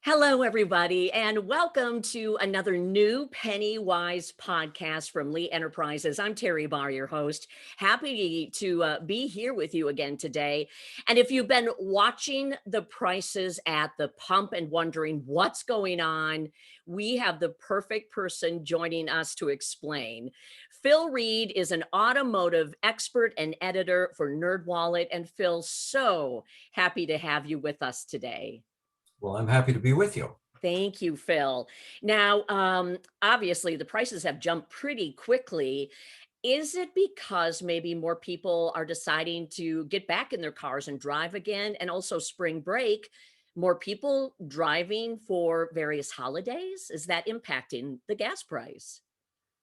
Hello, everybody, and welcome to another new PennyWise podcast from Lee Enterprises. I'm Teri Barr, your host. Happy to be here with you again today. And if you've been watching the prices at the pump and wondering what's going on, we have the perfect person joining us to explain. Phil Reed is an automotive expert and editor for NerdWallet. And Phil, so happy to have you with us today. Well, I'm happy to be with you. Thank you, Phil. Now, obviously, the prices have jumped pretty quickly. Is it because maybe more people are deciding to get back in their cars and drive again? And also, spring break, more people driving for various holidays? Is that impacting the gas price?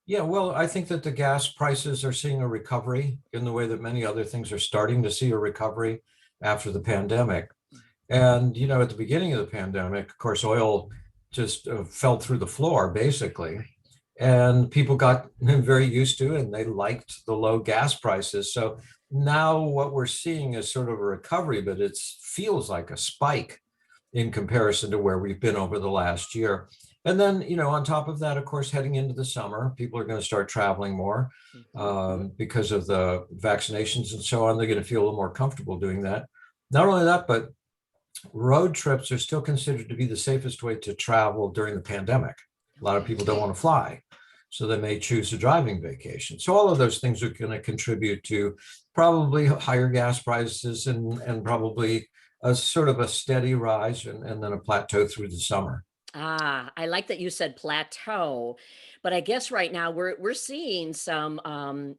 Yeah, well, I think that the gas prices are seeing a recovery in the way that many other things are starting to see a recovery after the pandemic. And, at the beginning of the pandemic, of course, oil just fell through the floor, basically. And people got very used to it and they liked the low gas prices. So now what we're seeing is sort of a recovery, but it feels like a spike in comparison to where we've been over the last year. And then, on top of that, of course, heading into the summer, people are going to start traveling more because of the vaccinations and so on. They're going to feel a little more comfortable doing that. Not only that, but road trips are still considered to be the safest way to travel during the pandemic. A lot of people don't want to fly, so they may choose a driving vacation. So all of those things are going to contribute to probably higher gas prices and probably a sort of a steady rise and then a plateau through the summer. I like that you said plateau, but I guess right now we're seeing some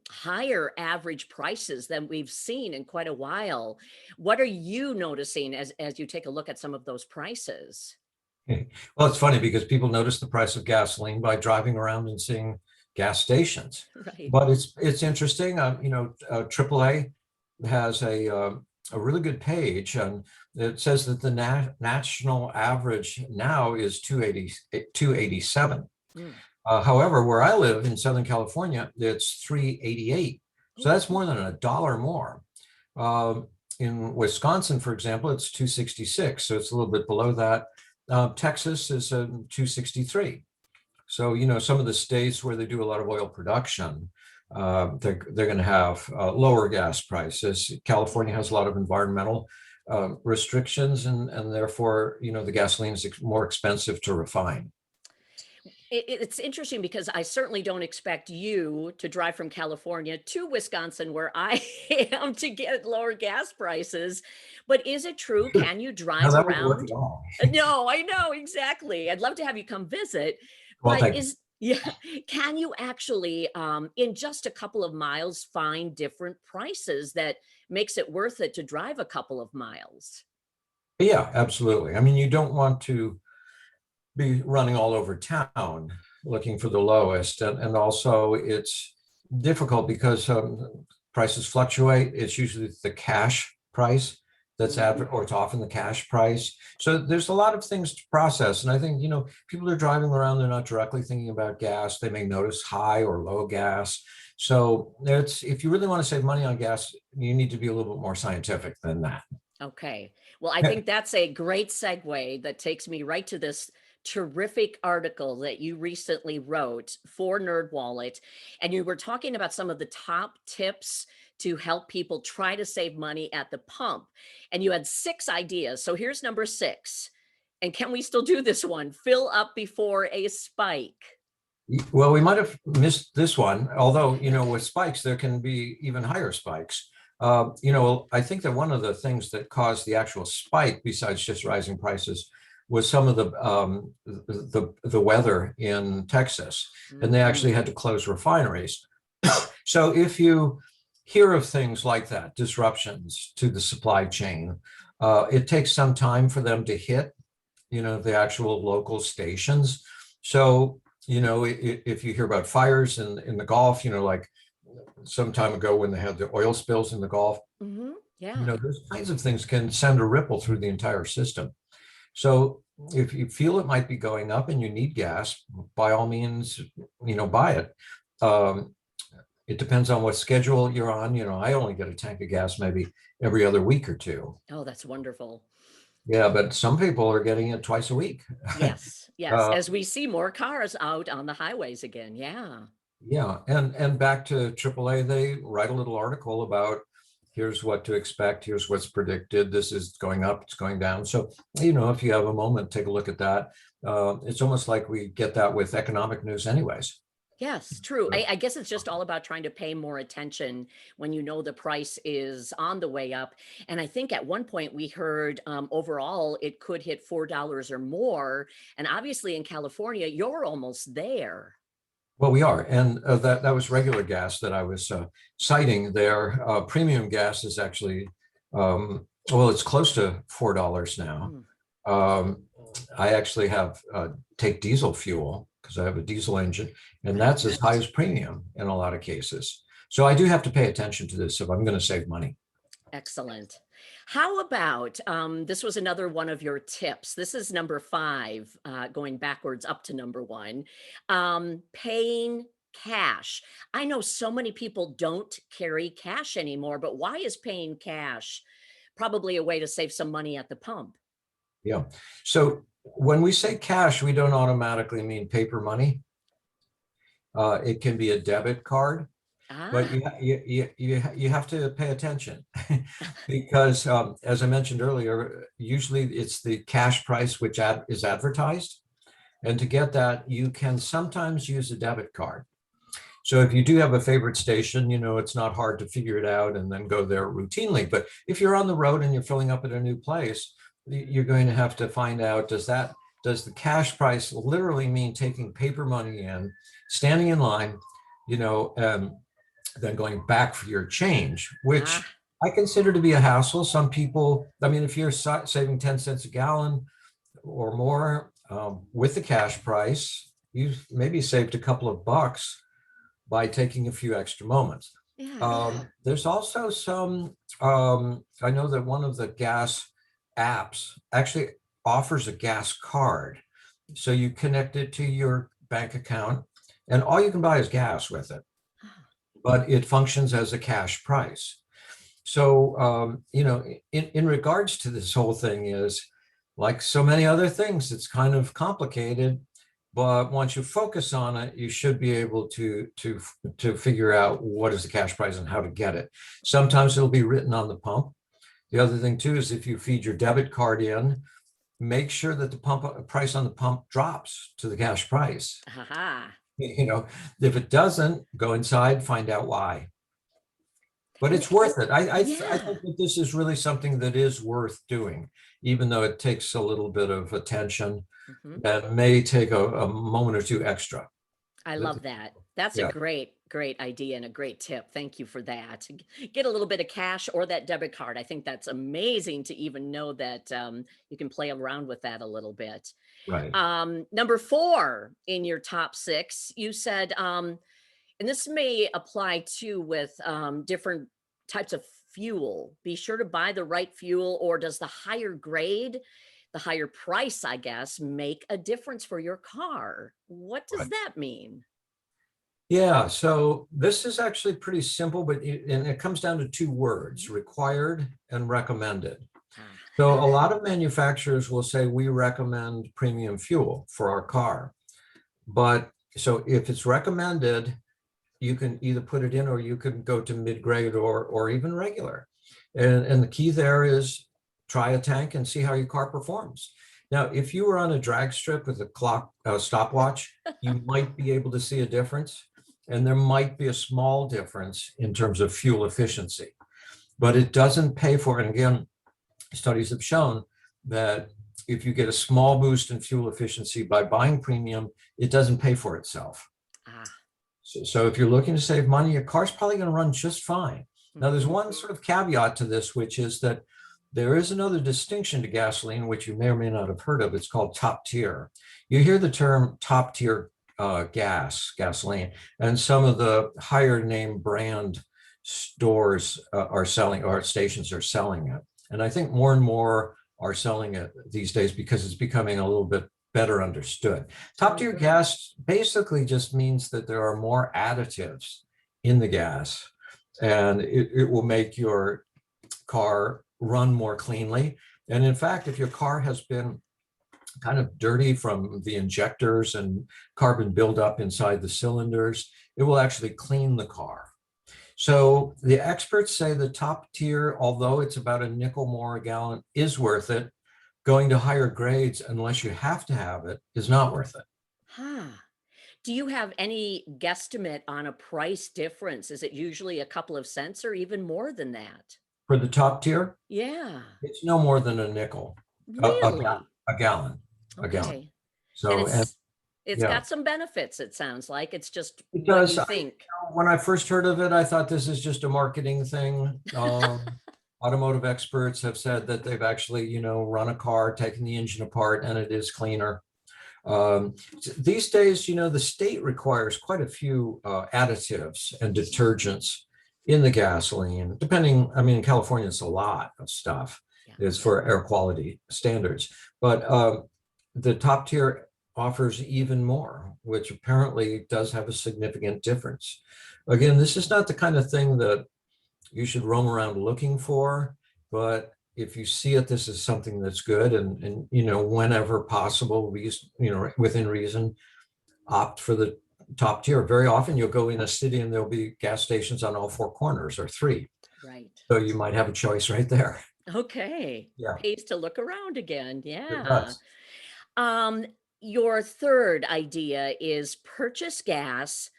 higher average prices than we've seen in quite a while. What are you noticing as you take a look at some of those prices? Well, it's funny because people notice the price of gasoline by driving around and seeing gas stations. Right. But it's interesting. AAA has a really good page, and it says that the national average now is 287. Mm. However, where I live in Southern California, it's 388. So that's more than $1 more. In Wisconsin, for example, it's 266. So it's a little bit below that. Texas is 263. So, some of the states where they do a lot of oil production, they're going to have lower gas prices. California has a lot of environmental restrictions, and therefore, the gasoline is more expensive to refine. It's interesting because I certainly don't expect you to drive from California to Wisconsin, where I am, to get lower gas prices. But is it true? Can you Now, drive that would work at around? all. No, I know exactly. I'd love to have you come visit, Well, but thank you. yeah, can you actually, in just a couple of miles, find different prices that makes it worth it to drive a couple of miles? Yeah, absolutely. I mean, you don't want to be running all over town looking for the lowest. And also it's difficult because prices fluctuate. It's usually the cash price that's or it's often the cash price. So there's a lot of things to process. And I think, people are driving around, they're not directly thinking about gas. They may notice high or low gas. So if you really want to save money on gas, you need to be a little bit more scientific than that. Okay. Well, I think that's a great segue that takes me right to this terrific article that you recently wrote for NerdWallet. And you were talking about some of the top tips to help people try to save money at the pump. And you had 6 ideas. So here's number 6. And can we still do this one? Fill up before a spike. Well, we might have missed this one, although, with spikes, there can be even higher spikes. I think that one of the things that caused the actual spike, besides just rising prices, was some of the weather in Texas, and they actually had to close refineries. So if you hear of things like that, disruptions to the supply chain, it takes some time for them to hit, the actual local stations. So, if you hear about fires in the Gulf, like some time ago when they had the oil spills in the Gulf, Yeah. those kinds of things can send a ripple through the entire system. So if you feel it might be going up and you need gas, by all means, buy it. It depends on what schedule you're on. I only get a tank of gas maybe every other week or two. Oh, that's wonderful. Yeah, but some people are getting it twice a week. Yes, yes, Uh, as we see more cars out on the highways again. Yeah. yeah, and back to AAA, they write a little article about here's what to expect, here's what's predicted, this is going up, it's going down. So, if you have a moment, take a look at that. It's almost like we get that with economic news anyways. Yes, true. I guess it's just all about trying to pay more attention when you know the price is on the way up. And I think at one point we heard overall it could hit $4 or more. And obviously in California, you're almost there. Well, we are, and that was regular gas that I was citing there. Premium gas is actually, well, it's close to $4 now. Mm, Um, I actually have take diesel fuel because I have a diesel engine, and right. that's as high as premium in a lot of cases. So I do have to pay attention to this if I'm going to save money. Excellent. How about this was another one of your tips. This is number 5, going backwards up to number 1. Paying cash. I know so many people don't carry cash anymore, but why is paying cash probably a way to save some money at the pump? Yeah. So when we say cash, we don't automatically mean paper money. It can be a debit card. But Ah, you have to pay attention because, as I mentioned earlier, usually it's the cash price which is advertised. And to get that, you can sometimes use a debit card. So if you do have a favorite station, it's not hard to figure it out and then go there routinely. But if you're on the road and you're filling up at a new place, you're going to have to find out, does the cash price literally mean taking paper money in, standing in line, then going back for your change, which ah, I consider to be a hassle. Some people, I mean, if you're saving 10 cents a gallon or more with the cash price, you've maybe saved a couple of bucks by taking a few extra moments. yeah. There's also I know that one of the gas apps actually offers a gas card. So you connect it to your bank account and all you can buy is gas with it, Ah, but it functions as a cash price. So, in regards to this whole thing is like so many other things, it's kind of complicated, but once you focus on it, you should be able to figure out what is the cash price and how to get it. Sometimes it'll be written on the pump. The other thing too is if you feed your debit card in, make sure that the pump price on the pump drops to the cash price. ah. If it doesn't, go inside, find out why. But And it's worth it. I yeah. think that this is really something that is worth doing, even though it takes a little bit of attention Mhm. and may take a moment or two extra. I But love that. That's a yeah, great idea and a great tip. Thank you for that. Get a little bit of cash or that debit card. I think that's amazing to even know that you can play around with that a little bit. right. Number 4 in your top 6, you said, and this may apply too with different types of fuel. Be sure to buy the right fuel, or does the higher grade, the higher price, I guess, make a difference for your car? What does Right. that mean? Yeah, so this is actually pretty simple, but it comes down to two words, Mhm. required and recommended. Ah, So a lot of manufacturers will say we recommend premium fuel for our car. But so if it's recommended, you can either put it in or you can go to mid-grade or even regular. And the key there is try a tank and see how your car performs. Now, if you were on a drag strip with a clock stopwatch, you might be able to see a difference. And there might be a small difference in terms of fuel efficiency, but it doesn't pay for it. And again, studies have shown that if you get a small boost in fuel efficiency by buying premium, it doesn't pay for itself. ah, So if you're looking to save money, your car's probably going to run just fine. Now, there's mhm. one sort of caveat to this, which is that there is another distinction to gasoline, which you may or may not have heard of. It's called top tier. You hear the term top tier gasoline, and some of the higher name brand stores are selling, or stations are selling it. And I think more and more are selling it these days because it's becoming a little bit better understood. Top tier Mhm. gas basically just means that there are more additives in the gas, and it will make your car run more cleanly. And in fact, if your car has been kind of dirty from the injectors and carbon buildup inside the cylinders, it will actually clean the car. So the experts say the top tier, although it's about a nickel more a gallon, is worth it. Going to higher grades, unless you have to have it, is not worth it. Huh. Do you have any guesstimate on a price difference? Is it usually a couple of cents or even more than that? For the top tier, Yeah, it's no more than a nickel, really? a gallon, a gallon. Okay. And So, and it's yeah, got some benefits, it sounds like. It's just it what does. you think. When I first heard of it, I thought this is just a marketing thing. Automotive experts have said that they've actually, run a car, taken the engine apart, and it is cleaner. These days, the state requires quite a few additives and detergents in the gasoline, depending, in California, it's a lot of stuff Yeah. is for air quality standards. But the top tier offers even more, which apparently does have a significant difference. Again, this is not the kind of thing that you should roam around looking for, but if you see it, this is something that's good, and whenever possible, within reason, opt for the top tier. Very often you'll go in a city and there'll be gas stations on all four corners or three. Right. So you might have a choice right there. Okay. Yeah, Pays to look around again. it Yeah. does. Um, your third idea is purchase gas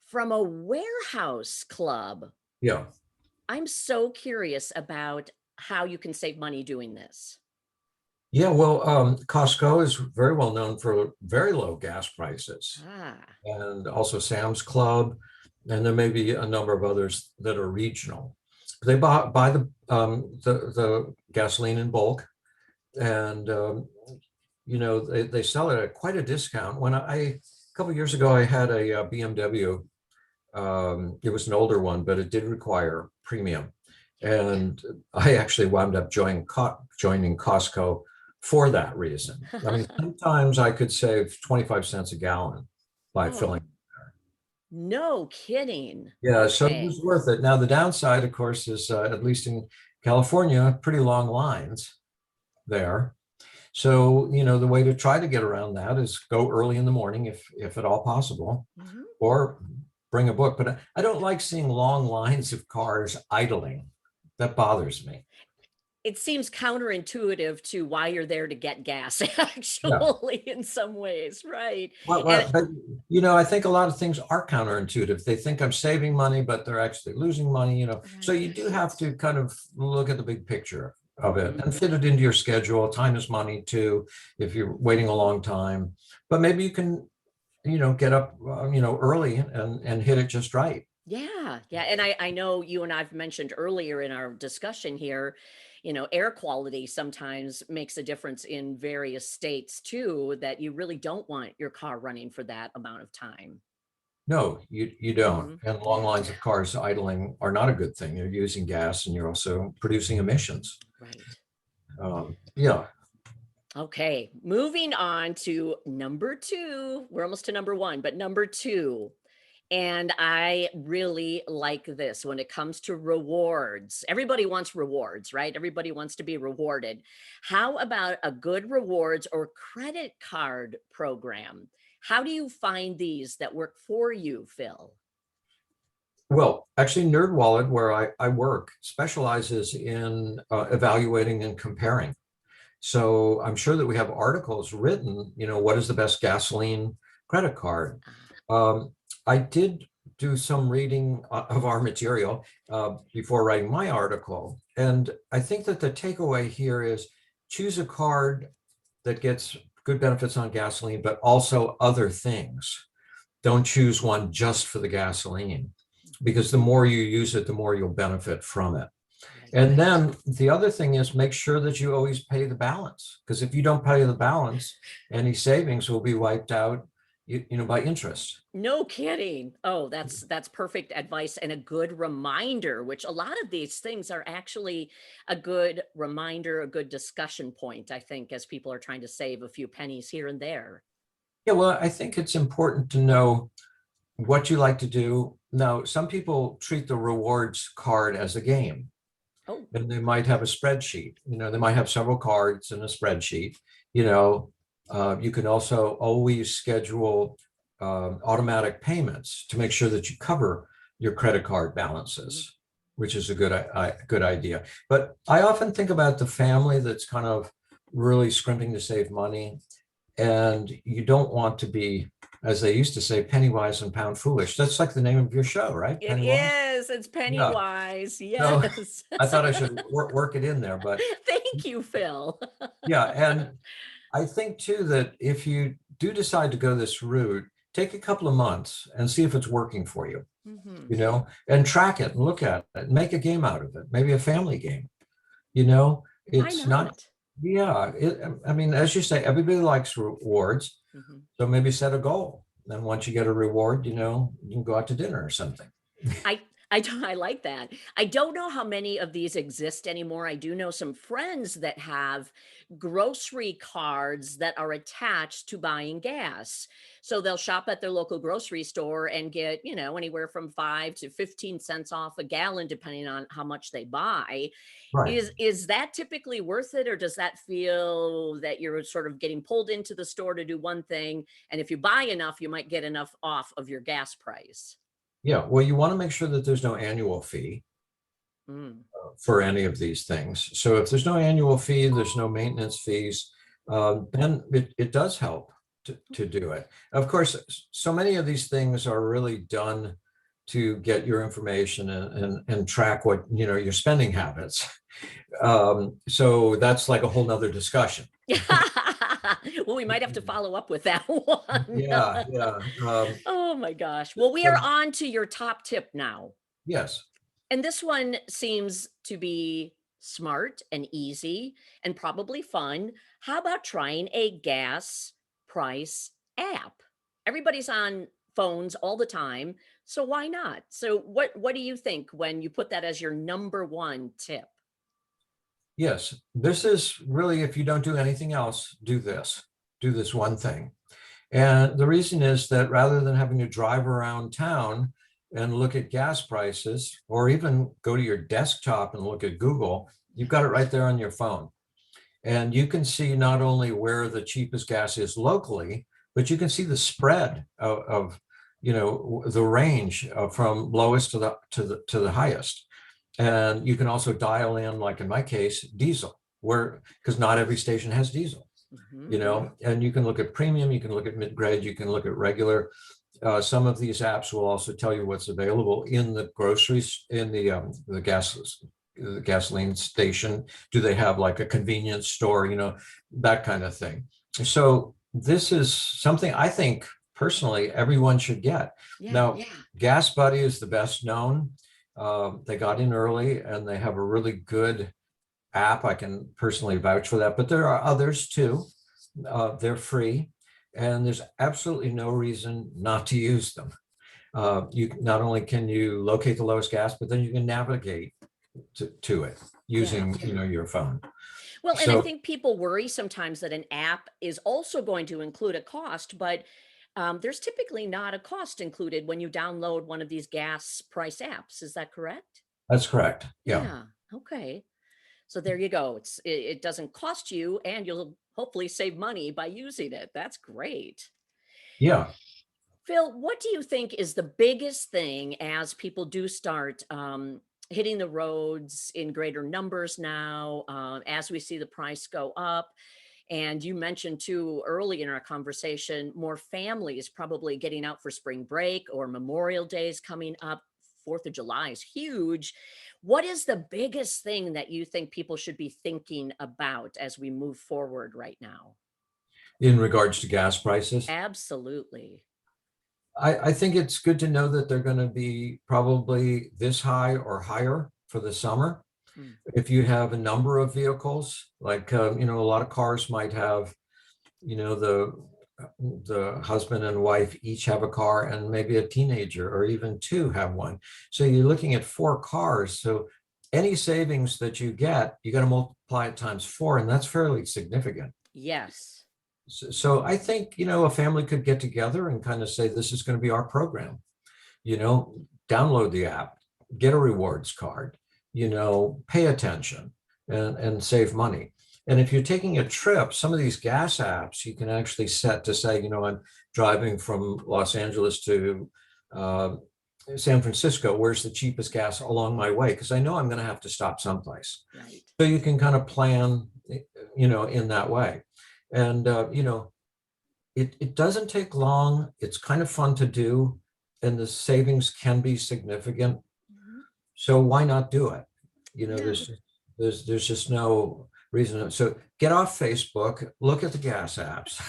from a warehouse club. Yeah. I'm so curious about how you can save money doing this. Yeah, well, Costco is very well known for very low gas prices, Ah, and also Sam's Club, and there may be a number of others that are regional. They buy the gasoline in bulk, and they sell it at quite a discount. When a couple of years ago, I had a BMW. It was an older one, but it did require premium, and I actually wound up joining Costco for that reason. Sometimes I could save 25 cents a gallon by oh, filling. no kidding. Yeah, so it Okay. was worth it. Now, the downside, of course, is at least in California, pretty long lines there. So, the way to try to get around that is go early in the morning if at all possible, Mhm. or bring a book. But I don't like seeing long lines of cars idling. That bothers me. It seems counterintuitive to why you're there to get gas, Yeah. actually, in some ways, right? Well, And but I think a lot of things are counterintuitive. They think I'm saving money, but they're actually losing money. So you do have to kind of look at the big picture of it and fit it into your schedule. Time is money too, if you're waiting a long time. But maybe you can, get up, early and hit it just right. yeah, yeah. And I know you and I've mentioned earlier in our discussion here, air quality sometimes makes a difference in various states too, that you really don't want your car running for that amount of time. No, you don't. And long Yeah, lines of cars idling are not a good thing. You're using gas and you're also producing emissions. right. Yeah. Okay, moving on to number two. We're almost to number one, but number two. And I really like this when it comes to rewards. Everybody wants rewards, right? Everybody wants to be rewarded. How about a good rewards or credit card program? How do you find these that work for you, Phil? Well, actually, NerdWallet, where I work, specializes in evaluating and comparing. So I'm sure that we have articles written, what is the best gasoline credit card? Ah, Um, I did do some reading of our material before writing my article. And I think that the takeaway here is choose a card that gets good benefits on gasoline, but also other things. Don't choose one just for the gasoline, because the more you use it, the more you'll benefit from it. right. And then the other thing is make sure that you always pay the balance, because if you don't pay the balance, any savings will be wiped out, by interest. No kidding. Oh, that's perfect advice and a good reminder, which a lot of these things are actually a good reminder, a good discussion point, I think, as people are trying to save a few pennies here and there. Yeah, well, I think it's important to know what you like to do. Now, some people treat the rewards card as a game. Oh, and they might have a spreadsheet. They might have several cards in a spreadsheet. You know, you can also always schedule automatic payments to make sure that you cover your credit card mhm. balances, which is a good idea. But I often think about the family that's kind of really scrimping to save money, and you don't want to be, as they used to say, penny wise and pound foolish. That's like the name of your show, right? It Penny wise. is. It's Yeah. PennyWise. So Yes. I thought I should work it in there, but Thank you, Phil. yeah. And I think too that if you do decide to go this route, take a couple of months and see if it's working for you, Hmm. and track it and look at it, make a game out of it, maybe a family game. Why It's not, not? yeah. I mean, as you say, everybody likes rewards. Mhm. So maybe set a goal. Then once you get a reward, you can go out to dinner or something. I I like that. I don't know how many of these exist anymore. I do know some friends that have grocery cards that are attached to buying gas. So they'll shop at their local grocery store and get, anywhere from 5 to 15 cents off a gallon depending on how much they buy. Right. Is that typically worth it, or does that feel that you're sort of getting pulled into the store to do one thing, and if you buy enough, you might get enough off of your gas price? Yeah. Well, you want to make sure that there's no annual fee Mm. for any of these things. So if there's no annual fee, there's no maintenance fees, then it does help to do it. Of course, so many of these things are really done to get your information and track what, your spending habits. So that's like a whole nother discussion. Well, we might have to follow up with that one. Yeah, yeah. Oh my gosh. Well, we are So on to your top tip now. yes. And this one seems to be smart and easy and probably fun. How about trying a gas price app? Everybody's on phones all the time, so why not? So what do you think when you put that as your number one tip? Yes, this is really, if you don't do anything else, do this one thing. And the reason is that rather than having to drive around town and look at gas prices, or even go to your desktop and look at Google, you've got it right there on your phone. And you can see not only where the cheapest gas is locally, but you can see the spread of the range from lowest to the highest. And you can also dial in, like in my case, diesel, because not every station has diesel, Mhm. and you can look at premium, you can look at mid-grade, you can look at regular. Some of these apps will also tell you what's available in the groceries, in the gasoline station. Do they have like a convenience store, that kind of thing. So this is something I think personally everyone should get. Yeah. Now, Gas Buddy is the best known. They got in early and they have a really good app. I can personally vouch for that, but there are others too. They're free, and there's absolutely no reason not to use them. You not only can you locate the lowest gas, but then you can navigate to it Yeah. using your phone. Well, and I So think people worry sometimes that an app is also going to include a cost, but there's typically not a cost included when you download one of these gas price apps. Is that correct? that's correct. Yeah. Yeah. Okay. So there you go. It doesn't cost you, and you'll hopefully save money by using it. That's great. Yeah. Phil, what do you think is the biggest thing as people do start hitting the roads in greater numbers now, as we see the price go up? And you mentioned too early in our conversation, more families probably getting out for spring break or Memorial Days coming up. 4th of July is huge. What is the biggest thing that you think people should be thinking about as we move forward right now? In regards to gas prices, Absolutely. I think it's good to know that they're going to be probably this high or higher for the summer. Mm. If you have a number of vehicles, like a lot of cars might have, the husband and wife each have a car, and maybe a teenager or even two have one. So you're looking at 4 cars. So any savings that you get, you got to multiply it times 4, and that's fairly significant. Yes. So I think, a family could get together and kind of say, this is going to be our program, download the app, get a rewards card, pay attention and save money. And if you're taking a trip, some of these gas apps you can actually set to say, I'm driving from Los Angeles to San Francisco. Where's the cheapest gas along my way? Because I know I'm going to have to stop someplace. Right. So you can kind of plan, in that way. And, it doesn't take long. It's kind of fun to do. And the savings can be significant. Mhm. So why not do it? Yeah. There's just no reason. So get off Facebook, look at the gas apps,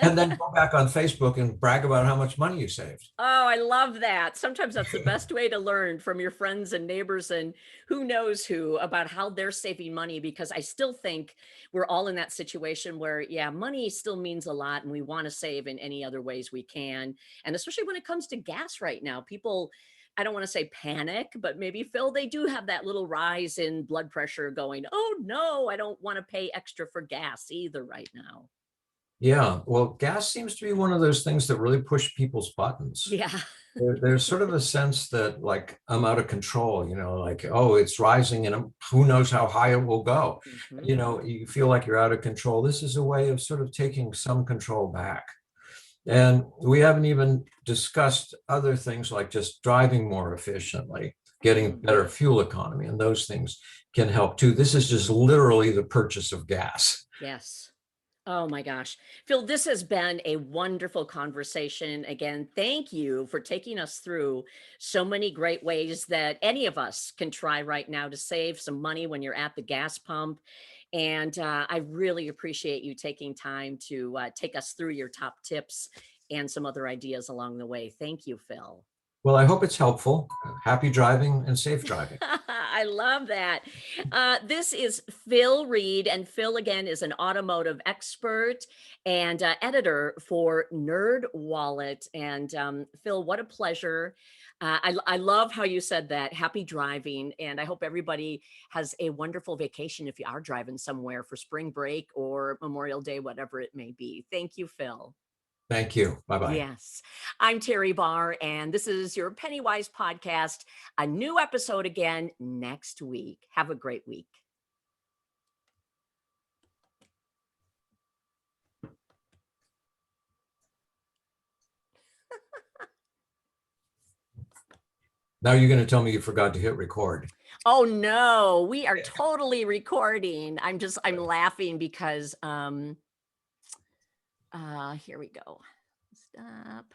and then go back on Facebook and brag about how much money you saved. Oh, I love that. Sometimes that's the best way to learn from your friends and neighbors and who knows who about how they're saving money, because I still think we're all in that situation where, yeah, money still means a lot and we want to save in any other ways we can. And especially when it comes to gas right now, people, I don't want to say panic, but maybe, Phil, they do have that little rise in blood pressure going, oh no, I don't want to pay extra for gas either right now. Yeah, well, gas seems to be one of those things that really push people's buttons. Yeah. There's sort of a sense that like I'm out of control, like, oh, it's rising and who knows how high it will go. Mhm. You feel like you're out of control. This is a way of sort of taking some control back. And we haven't even discussed other things like just driving more efficiently, getting better fuel economy, and those things can help too. This is just literally the purchase of gas. Yes. Oh my gosh. Phil, this has been a wonderful conversation. Again, thank you for taking us through so many great ways that any of us can try right now to save some money when you're at the gas pump. And I really appreciate you taking time to take us through your top tips and some other ideas along the way. Thank you, Phil. Well, I hope it's helpful. Happy driving and safe driving. I love that. This is Phil Reed, and Phil, again, is an automotive expert and editor for NerdWallet. And Phil, what a pleasure. I love how you said that. Happy driving. And I hope everybody has a wonderful vacation if you are driving somewhere for spring break or Memorial Day, whatever it may be. Thank you, Phil. Thank you. Bye-bye. Yes. I'm Teri Barr, and this is your PennyWise podcast. A new episode again next week. Have a great week. Now you're going to tell me you forgot to hit record. Oh no, we are totally recording. I'm laughing because here we go. Stop.